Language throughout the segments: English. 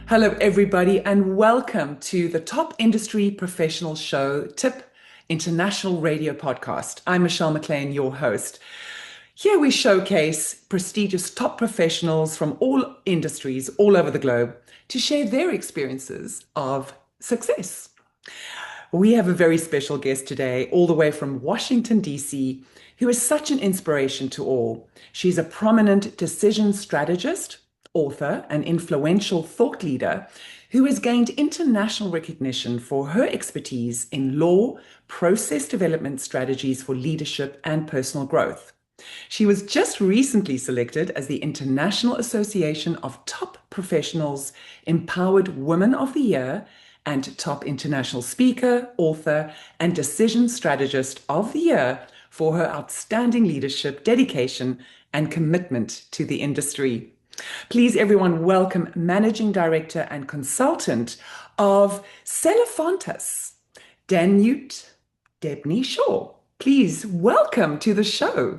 Hello, everybody, and welcome to the Top Industry Professional Show TIP International Radio Podcast. I'm Michelle McLean, your host. Here we showcase prestigious top professionals from all industries all over the globe to share their experiences of success. We have a very special guest today, all the way from Washington, D.C., who is such an inspiration to all. She's a prominent decision strategist, author, and influential thought leader who has gained international recognition for her expertise in law, process development strategies for leadership and personal growth. She was just recently selected as the International Association of Top Professionals Empowered Women of the Year and Top International Speaker, Author, and Decision Strategist of the Year for her outstanding leadership, dedication, and commitment to the industry. Please, everyone, welcome Managing Director and Consultant of Celefantas, Danute Debney Shaw. Please welcome to the show.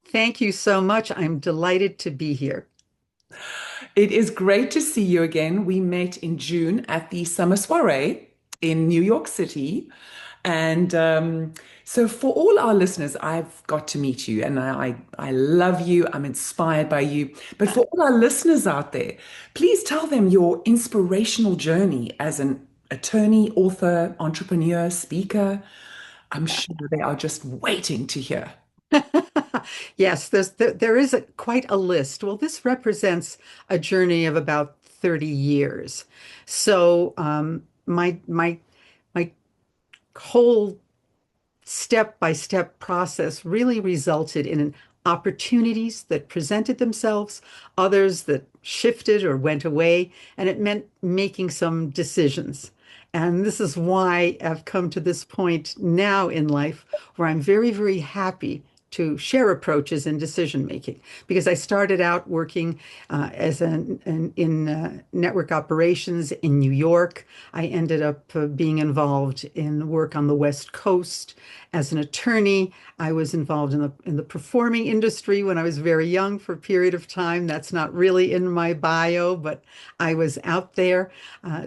Thank you so much. I'm delighted to be here. It is great to see you again. We met in June at the Summer Soiree in New York City. And so for all our listeners, I've got to meet you and I love you. I'm inspired by you. But for all our listeners out there, please tell them your inspirational journey as an attorney, author, entrepreneur, speaker. I'm sure they are just waiting to hear. Yes, there is quite a list. Well, this represents a journey of about 30 years. So my whole step-by-step process really resulted in opportunities that presented themselves, others that shifted or went away, and it meant making some decisions. And this is why I've come to this point now in life where I'm very, very happy to share approaches in decision making because I started out working in network operations in New York. I ended up being involved in work on the West Coast as an attorney. I was involved in the performing industry when I was very young for a period of time. That's not really in my bio, but I was out there.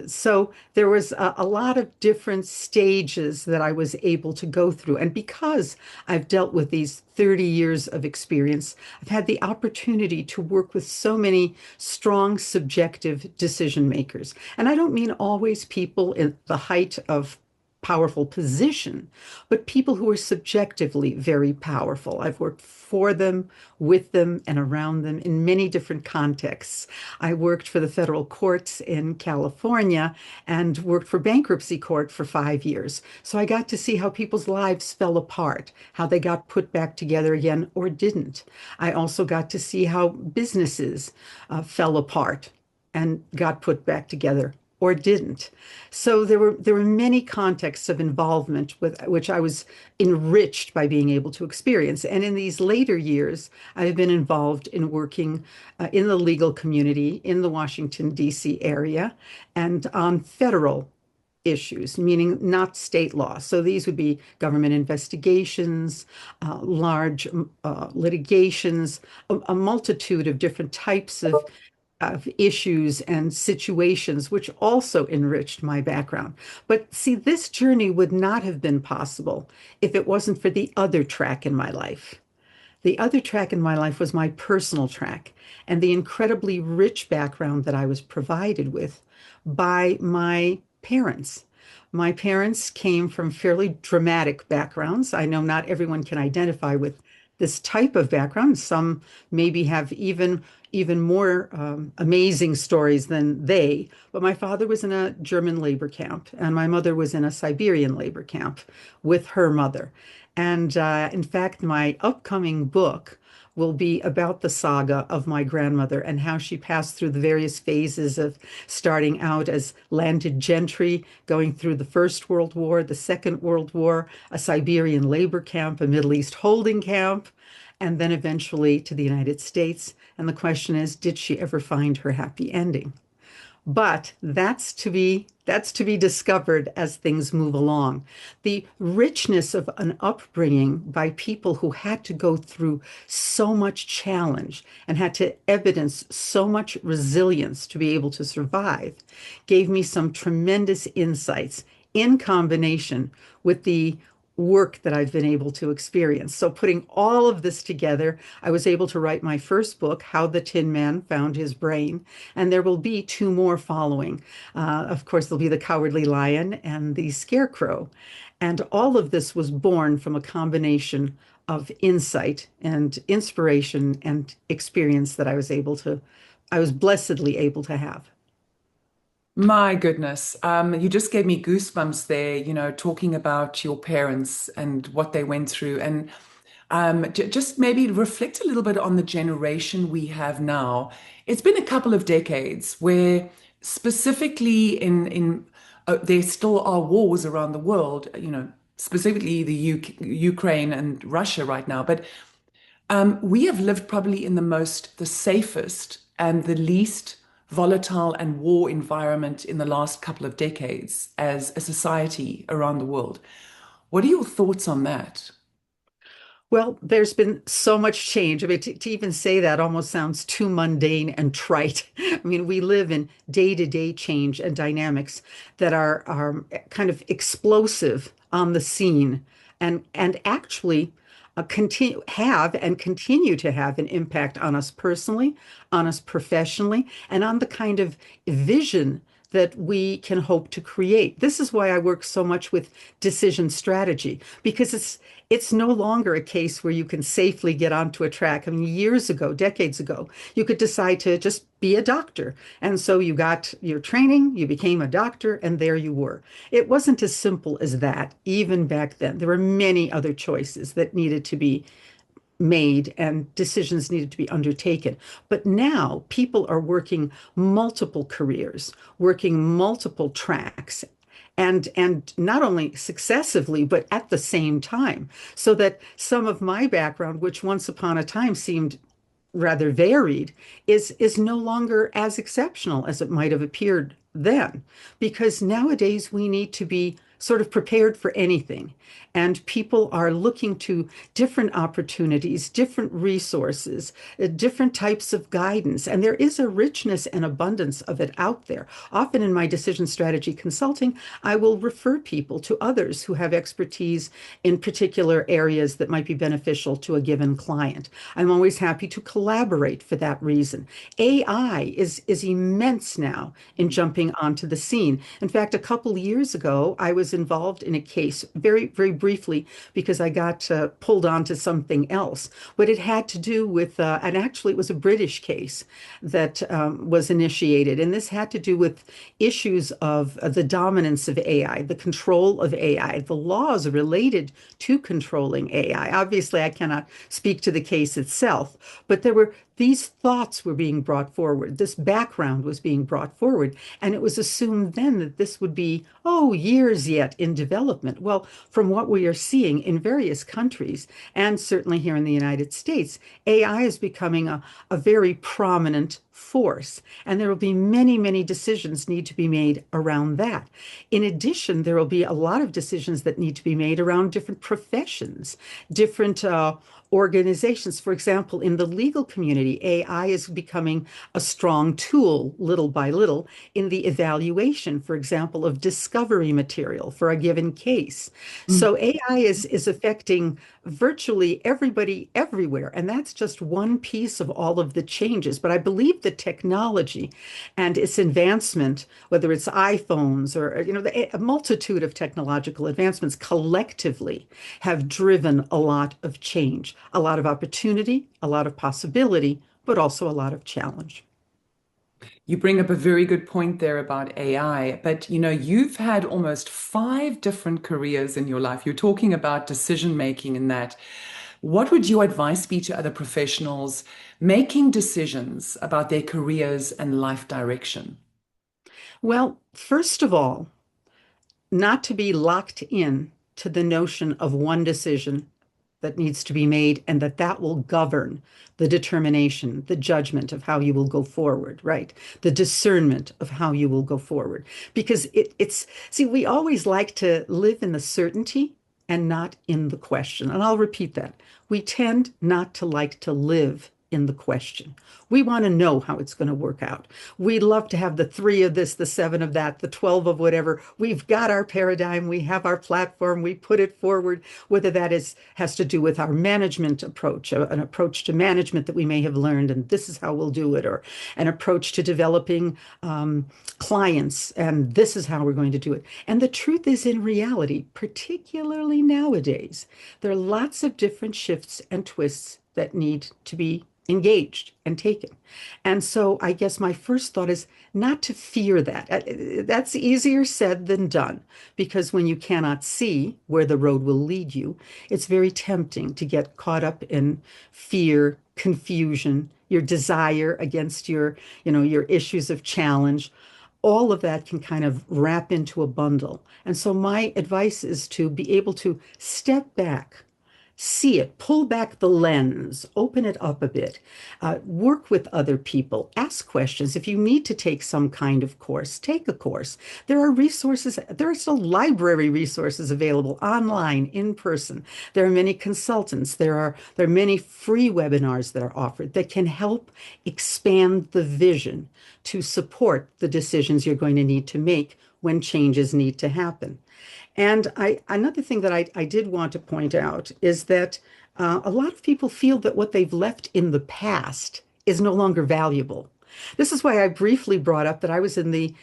So there was a lot of different stages that I was able to go through. And because I've dealt with these 30 years of experience, I've had the opportunity to work with so many strong subjective decision makers. And I don't mean always people in the height of powerful position, but people who are subjectively very powerful. I've worked for them, with them, and around them in many different contexts. I worked for the federal courts in California and worked for bankruptcy court for 5 years. So I got to see how people's lives fell apart, how they got put back together again or didn't. I also got to see how businesses fell apart and got put back together or didn't. So there were many contexts of involvement with which I was enriched by being able to experience. And in these later years, I've been involved in working in the legal community in the Washington, D.C. area and on federal issues, meaning not state law. So these would be government investigations, large litigations, a multitude of different types of issues and situations, which also enriched my background. But see, this journey would not have been possible if it wasn't for the other track in my life. The other track in my life was my personal track and the incredibly rich background that I was provided with by my parents. My parents came from fairly dramatic backgrounds. I know not everyone can identify with this type of background. Some maybe have even more amazing stories than they. But my father was in a German labor camp, and my mother was in a Siberian labor camp with her mother. And in fact, my upcoming book will be about the saga of my grandmother and how she passed through the various phases of starting out as landed gentry, going through the First World War, the Second World War, a Siberian labor camp, a Middle East holding camp, and then eventually to the United States. And the question is, did she ever find her happy ending? But that's to be discovered as things move along. The richness of an upbringing by people who had to go through so much challenge and had to evidence so much resilience to be able to survive gave me some tremendous insights in combination with the work that I've been able to experience. So, putting all of this together, I was able to write my first book, How the Tin Man Found His Brain, and there will be two more following. Of course, there'll be The Cowardly Lion and The Scarecrow. And all of this was born from a combination of insight and inspiration and experience that I was blessedly able to have. My goodness. You just gave me goosebumps there, talking about your parents and what they went through. And just maybe reflect a little bit on the generation we have now. It's been a couple of decades where specifically there still are wars around the world, specifically the Ukraine and Russia right now. But we have lived probably in the safest and the least volatile and war environment in the last couple of decades as a society around the world. What are your thoughts on that? Well, there's been so much change. I mean, to even say that almost sounds too mundane and trite. I mean, we live in day-to-day change and dynamics that are kind of explosive on the scene and actually continue to have an impact on us personally, on us professionally, and on the kind of vision that we can hope to create. This is why I work so much with decision strategy, because it's no longer a case where you can safely get onto a track. I mean, years ago, decades ago, you could decide to just be a doctor. And so you got your training, you became a doctor, and there you were. It wasn't as simple as that, even back then. There were many other choices that needed to be made and decisions needed to be undertaken. But now people are working multiple careers, working multiple tracks, and not only successively, but at the same time. So that some of my background, which once upon a time seemed rather varied, is no longer as exceptional as it might have appeared then. Because nowadays we need to be sort of prepared for anything. And people are looking to different opportunities, different resources, different types of guidance. And there is a richness and abundance of it out there. Often in my decision strategy consulting, I will refer people to others who have expertise in particular areas that might be beneficial to a given client. I'm always happy to collaborate for that reason. AI is immense now in jumping onto the scene. In fact, a couple years ago, I was involved in a case very, very briefly because I got pulled onto something else. But it had to do with, and actually it was a British case that was initiated. And this had to do with issues of the dominance of AI, the control of AI, the laws related to controlling AI. Obviously, I cannot speak to the case itself, but these thoughts were being brought forward. This background was being brought forward. And it was assumed then that this would be, oh, years yet in development. Well, from what we are seeing in various countries, and certainly here in the United States, AI is becoming a very prominent force. And there will be many, many decisions need to be made around that. In addition, there will be a lot of decisions that need to be made around different professions, different organizations. For example, in the legal community, AI is becoming a strong tool, little by little, in the evaluation, for example, of discovery material for a given case. So AI is affecting virtually everybody everywhere. And that's just one piece of all of the changes. But I believe the technology and its advancement, whether it's iPhones or, a multitude of technological advancements collectively have driven a lot of change, a lot of opportunity, a lot of possibility, but also a lot of challenge. You bring up a very good point there about AI, but you've had almost five different careers in your life. You're talking about decision making in that. What would your advice be to other professionals making decisions about their careers and life direction? Well, first of all, not to be locked in to the notion of one decision that needs to be made, and that will govern the determination, the judgment of how you will go forward, right? The discernment of how you will go forward. Because see, we always like to live in the certainty and not in the question. And I'll repeat that. We tend not to like to live in the question. We want to know how it's going to work out. We love to have the three of this, the seven of that, the 12 of whatever. We've got our paradigm, we have our platform, we put it forward, whether that has to do with our management approach, an approach to management that we may have learned, and this is how we'll do it, or an approach to developing clients, and this is how we're going to do it. And the truth is, in reality, particularly nowadays, there are lots of different shifts and twists that need to be engaged and taken. And so I guess my first thought is not to fear that. That's easier said than done, because when you cannot see where the road will lead you, it's very tempting to get caught up in fear, confusion, your desire against your issues of challenge. All of that can kind of wrap into a bundle. And so my advice is to be able to step back, see it, pull back the lens, open it up a bit, work with other people, ask questions. If you need to take some kind of course, take a course. There are resources, there are still library resources available online, in person. There are many consultants. There are many free webinars that are offered that can help expand the vision to support the decisions you're going to need to make when changes need to happen. And another thing that I did want to point out is that a lot of people feel that what they've left in the past is no longer valuable. This is why I briefly brought up that I was in the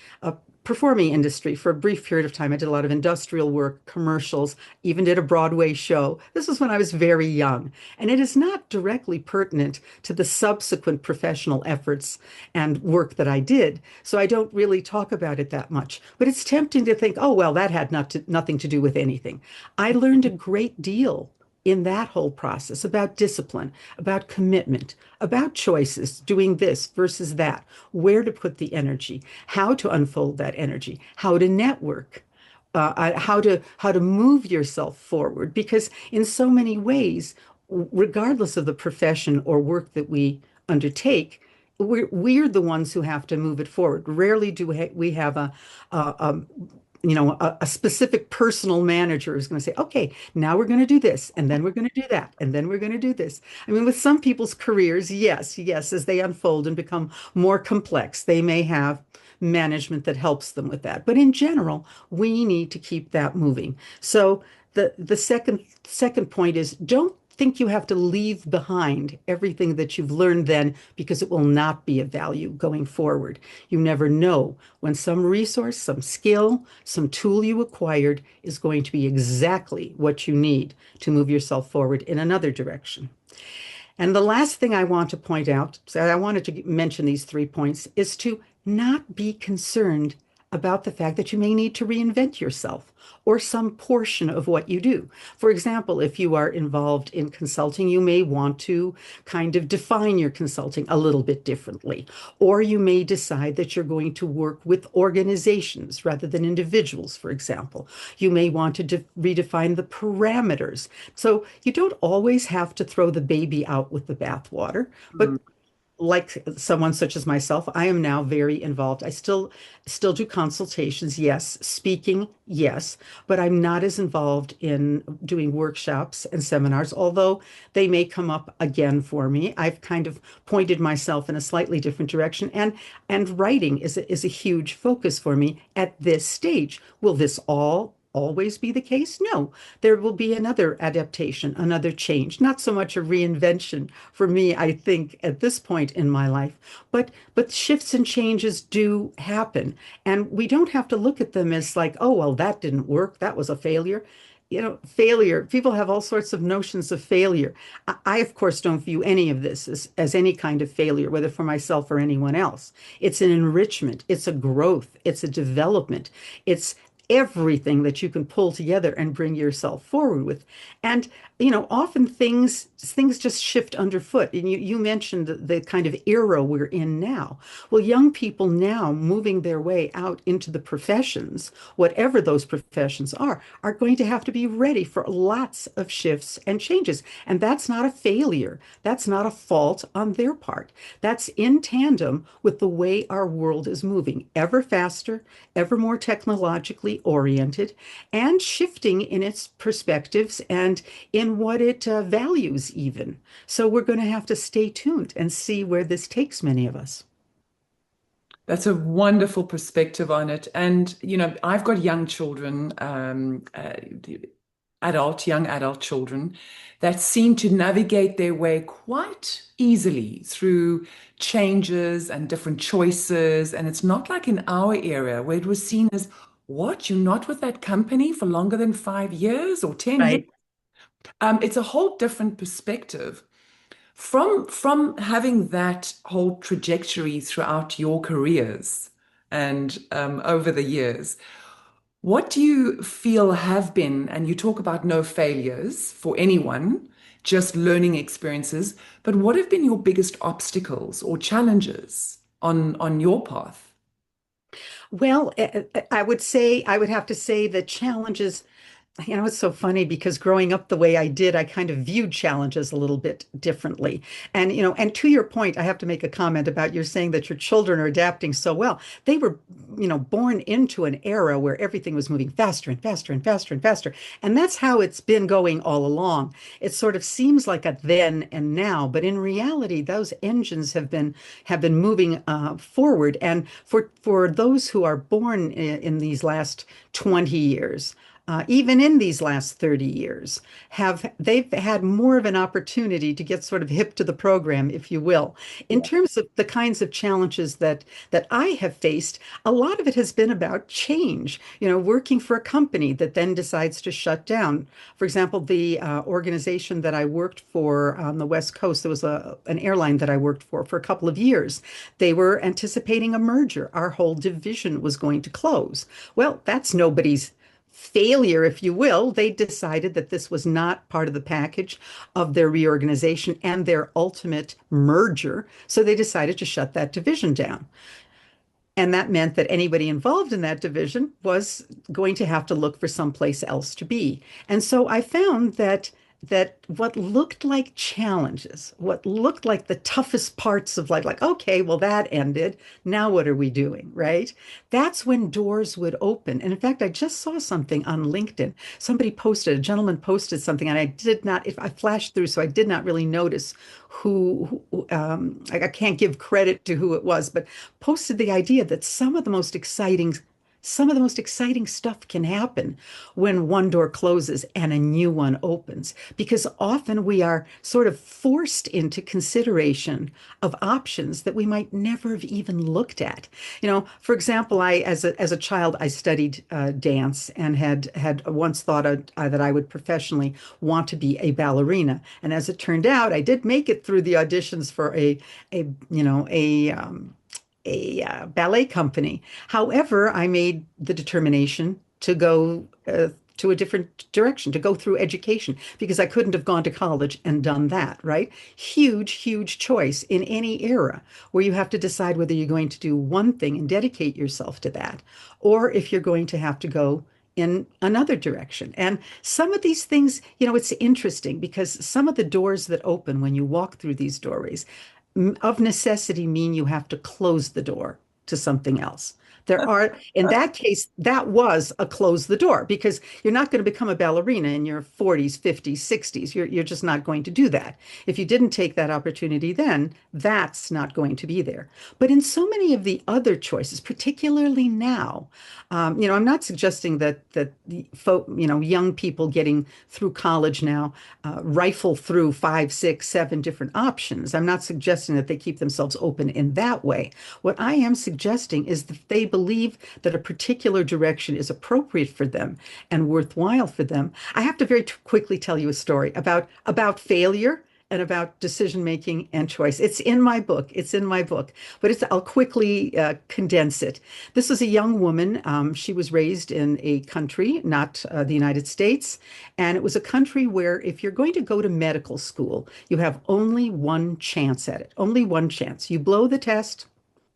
performing industry for a brief period of time. I did a lot of industrial work, commercials, even did a Broadway show. This was when I was very young. And it is not directly pertinent to the subsequent professional efforts and work that I did. So I don't really talk about it that much. But it's tempting to think, oh, well, that had nothing to do with anything. I learned a great deal in that whole process about discipline, about commitment, about choices, doing this versus that, where to put the energy, how to unfold that energy, how to network, how to move yourself forward. Because in so many ways, regardless of the profession or work that we undertake, we're the ones who have to move it forward. Rarely do we have a a specific personal manager is going to say, okay, now we're going to do this, and then we're going to do that, and then we're going to do this. I mean, with some people's careers, yes, as they unfold and become more complex, they may have management that helps them with that. But in general, we need to keep that moving. So the second point is, don't think you have to leave behind everything that you've learned then, because it will not be of value going forward. You never know when some resource, some skill, some tool you acquired is going to be exactly what you need to move yourself forward in another direction. And the last thing I want to point out, so I wanted to mention these 3 points, is to not be concerned about the fact that you may need to reinvent yourself or some portion of what you do. For example, if you are involved in consulting, you may want to kind of define your consulting a little bit differently. Or you may decide that you're going to work with organizations rather than individuals, for example. You may want to redefine the parameters. So you don't always have to throw the baby out with the bathwater, but like someone such as myself, I am now very involved. I still do consultations, yes, speaking, yes, but I'm not as involved in doing workshops and seminars, although they may come up again for me. I've kind of pointed myself in a slightly different direction, and writing is a huge focus for me at this stage. Will this always be the case? No, there will be another adaptation, another change, not so much a reinvention for me, I think, at this point in my life, but shifts and changes do happen. And we don't have to look at them as like, oh, well, that didn't work. That was a failure. Failure, people have all sorts of notions of failure. I, of course, don't view any of this as any kind of failure, whether for myself or anyone else. It's an enrichment, it's a growth, it's a development, it's everything that you can pull together and bring yourself forward with. And often things just shift underfoot. And you mentioned the kind of era we're in now. Well, young people now moving their way out into the professions, whatever those professions are going to have to be ready for lots of shifts and changes. And that's not a failure. That's not a fault on their part. That's in tandem with the way our world is moving, ever faster, ever more technologically oriented, and shifting in its perspectives and in what it values, even. So we're going to have to stay tuned and see where this takes many of us. That's a wonderful perspective on it. And, I've got young children, young adult children that seem to navigate their way quite easily through changes and different choices. And it's not like in our era where it was seen as, what, you're not with that company for longer than 5 years or 10 years? Right. It's a whole different perspective. From having that whole trajectory throughout your careers and over the years, what do you feel have been, and you talk about no failures for anyone, just learning experiences, but what have been your biggest obstacles or challenges on your path? Well, I would have to say the challenges. It's so funny because growing up the way I did, I kind of viewed challenges a little bit differently. And to your point, I have to make a comment about you're saying that your children are adapting so well. They were, born into an era where everything was moving faster and faster and faster and faster. And that's how it's been going all along. It sort of seems like a then and now, but in reality, those engines have been moving forward. And for those who are born in these last 20 years, even in these last 30 years, they've had more of an opportunity to get sort of hip to the program, if you will. In Yeah. terms of the kinds of challenges that I have faced, a lot of it has been about change, working for a company that then decides to shut down. For example, the organization that I worked for on the West Coast, there was an airline that I worked for a couple of years. They were anticipating a merger. Our whole division was going to close. Well, that's nobody's failure, if you will. They decided that this was not part of the package of their reorganization and their ultimate merger. So they decided to shut that division down. And that meant that anybody involved in that division was going to have to look for someplace else to be. And so I found that what looked like challenges, what looked like the toughest parts of life, like, okay, well, that ended. Now what are we doing, right? That's when doors would open. And in fact, I just saw something on LinkedIn. A gentleman posted something, and I did not, if I flashed through, so I did not really notice I can't give credit to who it was, but posted the idea that some of the most exciting stuff can happen when one door closes and a new one opens, because often we are sort of forced into consideration of options that we might never have even looked at. For example, as a child, I studied dance and had once thought that I would professionally want to be a ballerina. And as it turned out, I did make it through the auditions for a you know a ballet company. However, I made the determination to go to a different direction, to go through education, because I couldn't have gone to college and done that, right? Huge, huge choice in any era where you have to decide whether you're going to do one thing and dedicate yourself to that, or if you're going to have to go in another direction. And some of these things, it's interesting because some of the doors that open when you walk through these doorways of necessity mean you have to close the door to something else. In that case, that was a close the door, because you're not going to become a ballerina in your 40s, 50s, 60s. You're just not going to do that. If you didn't take that opportunity then, that's not going to be there. But in so many of the other choices, particularly now, I'm not suggesting that young people getting through college now rifle through 5, 6, 7 different options. I'm not suggesting that they keep themselves open in that way. What I am suggesting is that they believe that a particular direction is appropriate for them and worthwhile for them. I have to very quickly tell you a story about failure and about decision making and choice. It's in my book. It's in my book, but I'll quickly condense it. This is a young woman. She was raised in a country, not the United States, and it was a country where if you're going to go to medical school, you have only one chance at it. Only one chance. You blow the test,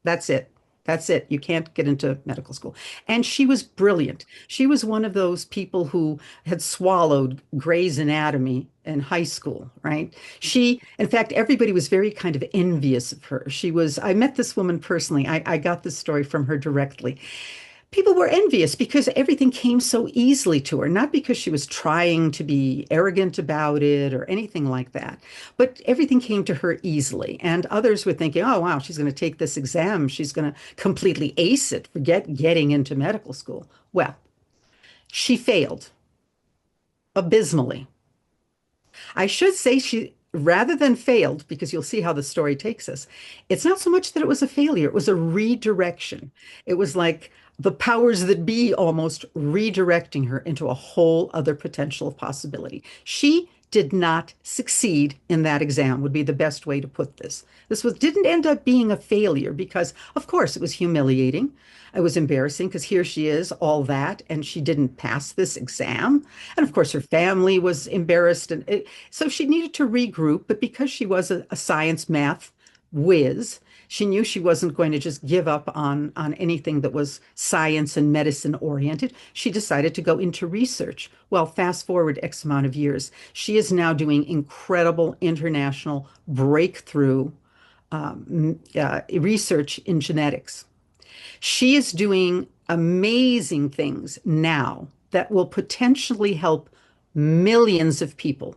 that's it. That's it. You can't get into medical school. And she was brilliant. She was one of those people who had swallowed Grey's Anatomy in high school, right? In fact, everybody was very kind of envious of her. I met this woman personally. I got this story from her directly. People were envious because everything came so easily to her, not because she was trying to be arrogant about it or anything like that, but everything came to her easily. And others were thinking, oh, wow, she's going to take this exam. She's going to completely ace it, forget getting into medical school. Well, she failed abysmally. I should say rather than failed, because you'll see how the story takes us, it's not so much that it was a failure, it was a redirection. It was like the powers that be almost redirecting her into a whole other potential of possibility. She did not succeed in that exam, would be the best way to put this. Didn't end up being a failure because, of course, it was humiliating. It was embarrassing because here she is, all that, and she didn't pass this exam. And of course, her family was embarrassed. So she needed to regroup. But because she was a science math whiz, she knew she wasn't going to just give up on anything that was science and medicine oriented. She decided to go into research. Well, fast forward X amount of years, she is now doing incredible international breakthrough research in genetics. She is doing amazing things now that will potentially help millions of people.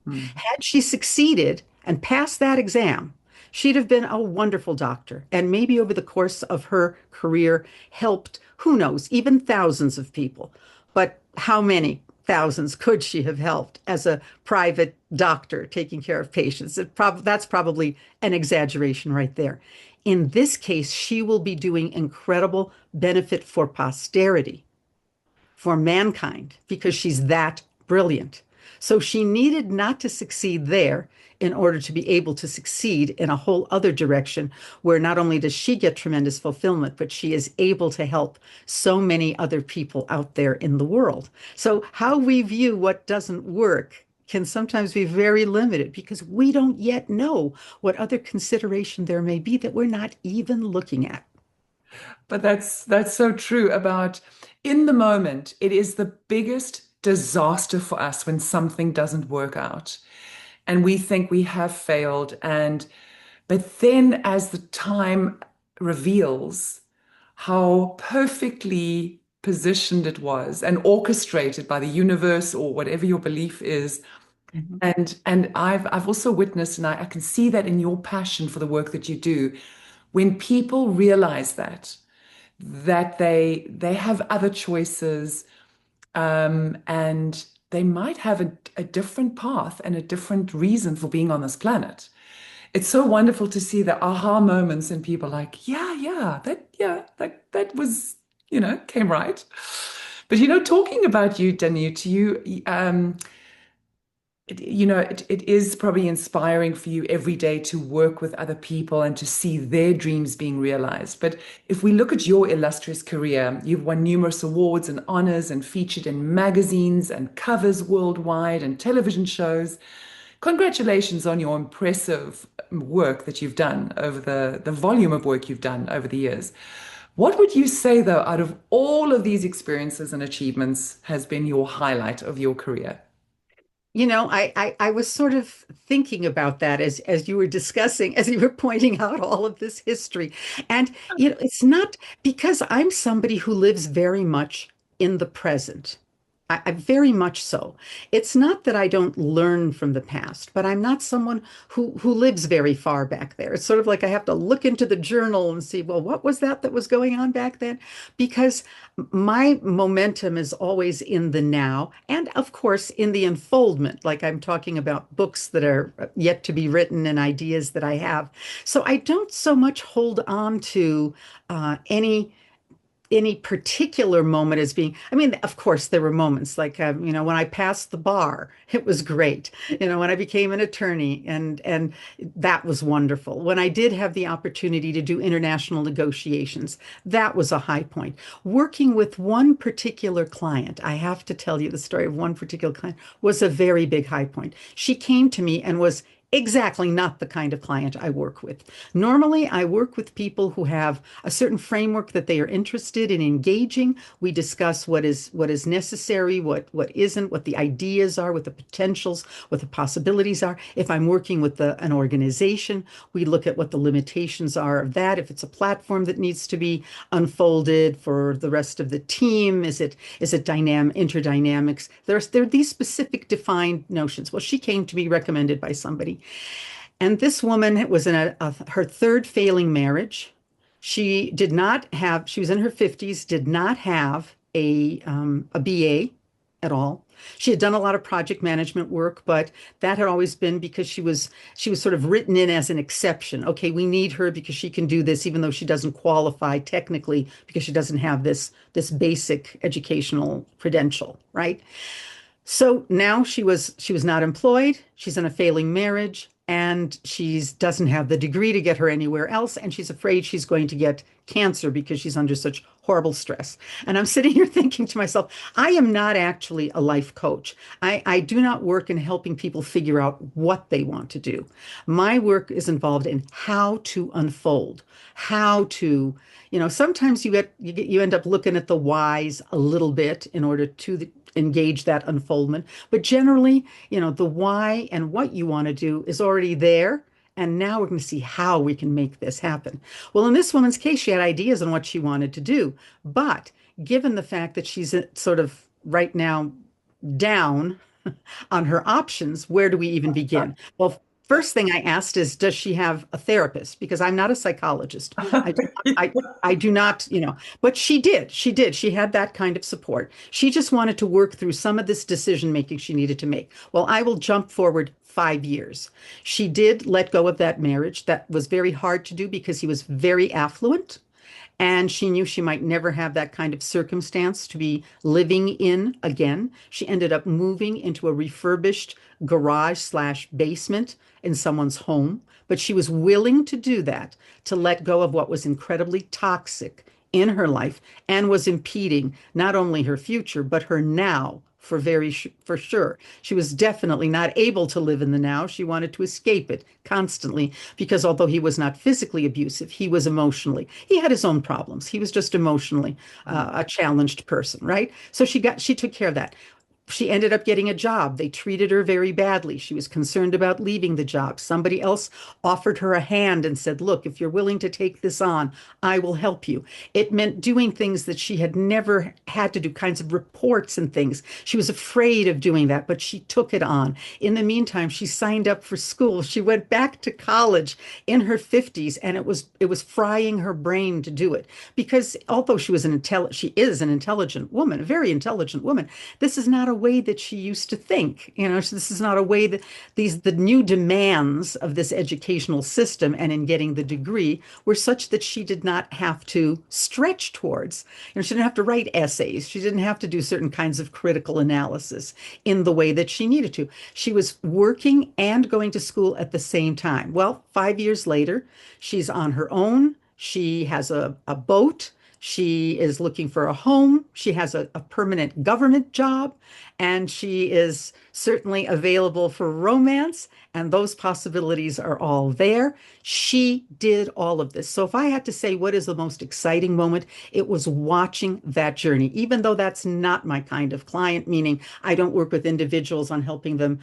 Mm. Had she succeeded and passed that exam, she'd have been a wonderful doctor and maybe over the course of her career helped, who knows, even thousands of people. But how many thousands could she have helped as a private doctor taking care of patients? That's probably an exaggeration right there. In this case, she will be doing incredible benefit for posterity, for mankind, because she's that brilliant. So she needed not to succeed there in order to be able to succeed in a whole other direction where not only does she get tremendous fulfillment, but she is able to help so many other people out there in the world. So how we view what doesn't work can sometimes be very limited because we don't yet know what other consideration there may be that we're not even looking at. But that's so true about in the moment, it is the biggest disaster for us when something doesn't work out. And we think we have failed. But then as the time reveals how perfectly positioned it was and orchestrated by the universe or whatever your belief is. Mhm. And I've also witnessed, and I can see that in your passion for the work that you do, when people realize that they have other choices, and they might have a different path and a different reason for being on this planet. It's so wonderful to see the aha moments and people like, that was, came right. But talking about you, Danute, it is probably inspiring for you every day to work with other people and to see their dreams being realized. But if we look at your illustrious career, you've won numerous awards and honors and featured in magazines and covers worldwide and television shows. Congratulations on your impressive work that you've done over the volume of work you've done over the years. What would you say, though, out of all of these experiences and achievements, has been your highlight of your career? I was sort of thinking about that as you were discussing, as you were pointing out all of this history. And, it's not because I'm somebody who lives very much in the present. I very much so. It's not that I don't learn from the past, but I'm not someone who lives very far back there. It's sort of like I have to look into the journal and see, well, what was that was going on back then? Because my momentum is always in the now, and of course in the unfoldment, like I'm talking about books that are yet to be written and ideas that I have. So I don't so much hold on to any any particular moment as being, I mean, of course, there were moments like, when I passed the bar, it was great. When I became an attorney, and that was wonderful. When I did have the opportunity to do international negotiations, that was a high point. Working with one particular client, I have to tell you the story of one particular client, was a very big high point. She came to me and was exactly not the kind of client I work with. Normally, I work with people who have a certain framework that they are interested in engaging. We discuss what is necessary, what isn't, what the ideas are, what the potentials, what the possibilities are. If I'm working with an organization, we look at what the limitations are of that. If it's a platform that needs to be unfolded for the rest of the team, is it interdynamics? There are these specific defined notions. Well, she came to be recommended by somebody, and this woman was in her third failing marriage. She was in her 50s, did not have a BA at all. She had done a lot of project management work, but that had always been because she was sort of written in as an exception. Okay, we need her because she can do this, even though she doesn't qualify technically because she doesn't have this basic educational credential, right? So now she was not employed. She's in a failing marriage, and she doesn't have the degree to get her anywhere else, and she's afraid she's going to get cancer because she's under such horrible stress. And I'm sitting here thinking to myself, I am not actually a life coach. I do not work in helping people figure out what they want to do. My work is involved in how to unfold, how to, sometimes you end up looking at the whys a little bit in order to engage that unfoldment. But generally, the why and what you want to do is already there. And now we're going to see how we can make this happen. Well, in this woman's case, she had ideas on what she wanted to do. But given the fact that she's sort of right now down on her options, where do we even begin? Well, first thing I asked is, does she have a therapist? Because I'm not a psychologist. I do, I do not, but she did. She did. She had that kind of support. She just wanted to work through some of this decision making she needed to make. Well, I will jump forward 5 years. She did let go of that marriage. That was very hard to do because he was very affluent. And she knew she might never have that kind of circumstance to be living in again. She ended up moving into a refurbished garage slash basement in someone's home. But she was willing to do that, to let go of what was incredibly toxic in her life and was impeding not only her future, but her now for sure. She was definitely not able to live in the now. She wanted to escape it constantly because although he was not physically abusive, he was emotionally. He had his own problems. He was just emotionally a challenged person, right? So she took care of that. She ended up getting a job. They treated her very badly. She was concerned about leaving the job. Somebody else offered her a hand and said, look, if you're willing to take this on, I will help you. It meant doing things that she had never had to do, kinds of reports and things. She was afraid of doing that, but she took it on. In the meantime, she signed up for school. She went back to college in her 50s, and it was frying her brain to do it. Because although she is an intelligent woman, a very intelligent woman, this is not a way that she used to think. So this is not a way that the new demands of this educational system and in getting the degree were such that she did not have to stretch towards. She didn't have to write essays. She didn't have to do certain kinds of critical analysis in the way that she needed to. She was working and going to school at the same time. Well, 5 years later, she's on her own. She has a boat. She is looking for a home. She has a permanent government job, and she is certainly available for romance, and those possibilities are all there. She did all of this. So if I had to say what is the most exciting moment, it was watching that journey, even though that's not my kind of client, meaning I don't work with individuals on helping them,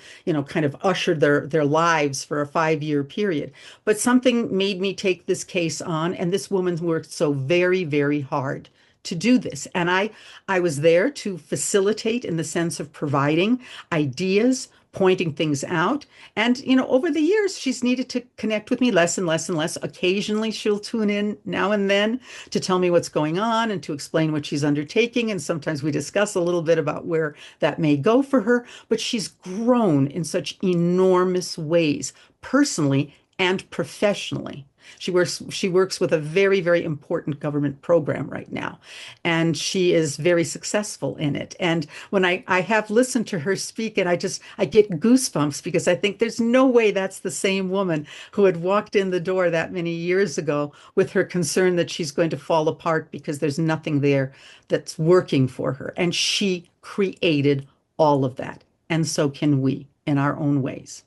kind of usher their lives for a 5 year period. But something made me take this case on, and this woman worked so very, very hard to do this. And I was there to facilitate in the sense of providing ideas, pointing things out. And, over the years, she's needed to connect with me less and less and less. Occasionally, she'll tune in now and then to tell me what's going on and to explain what she's undertaking. And sometimes we discuss a little bit about where that may go for her. But she's grown in such enormous ways, personally and professionally. She works with a very, very important government program right now, and she is very successful in it. And when I have listened to her speak, and I get goosebumps because I think there's no way that's the same woman who had walked in the door that many years ago with her concern that she's going to fall apart because there's nothing there that's working for her. And she created all of that. And so can we in our own ways.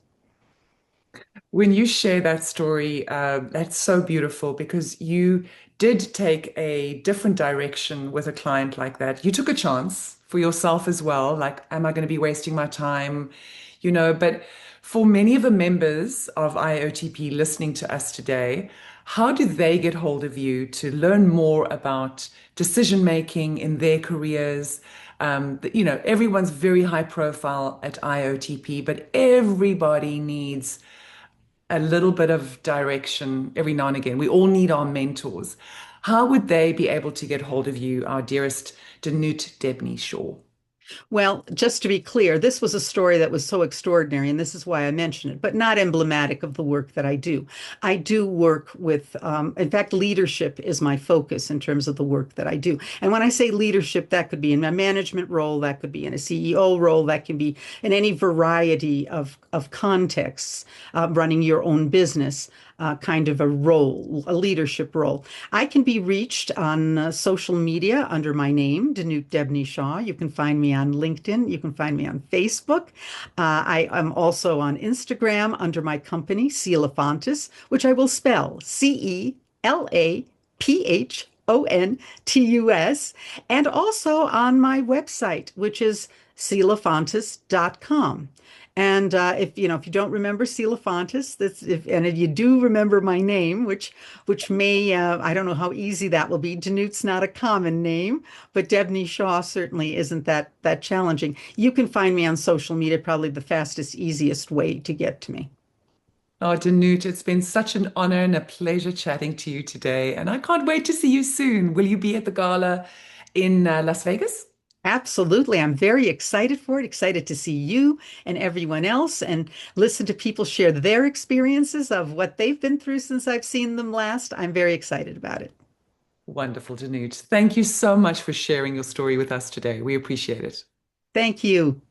When you share that story, that's so beautiful because you did take a different direction with a client like that. You took a chance for yourself as well. Like, am I going to be wasting my time? But for many of the members of IAOTP listening to us today, how do they get hold of you to learn more about decision making in their careers? Everyone's very high profile at IOTP, but everybody needs a little bit of direction every now and again. We all need our mentors. How would they be able to get hold of you, our dearest Danute Debney Shaw? Well, just to be clear, this was a story that was so extraordinary, and this is why I mention it, but not emblematic of the work that I do. I do work with, in fact, leadership is my focus in terms of the work that I do. And when I say leadership, that could be in a management role, that could be in a CEO role, that can be in any variety of contexts, running your own business. Kind of a role, a leadership role. I can be reached on social media under my name, Danute Debney Shaw. You can find me on LinkedIn. You can find me on Facebook. I am also on Instagram under my company, Celafontis, which I will spell Celaphontus, and also on my website, which is celafontis.com. And if you don't remember Celafontis, and if you do remember my name, which may I don't know how easy that will be. Danute's not a common name, but Debney Shaw certainly isn't that challenging. You can find me on social media, probably the fastest, easiest way to get to me. Oh, Danute, it's been such an honor and a pleasure chatting to you today. And I can't wait to see you soon. Will you be at the gala in Las Vegas? Absolutely. I'm very excited for it, excited to see you and everyone else and listen to people share their experiences of what they've been through since I've seen them last. I'm very excited about it. Wonderful, Danute. Thank you so much for sharing your story with us today. We appreciate it. Thank you.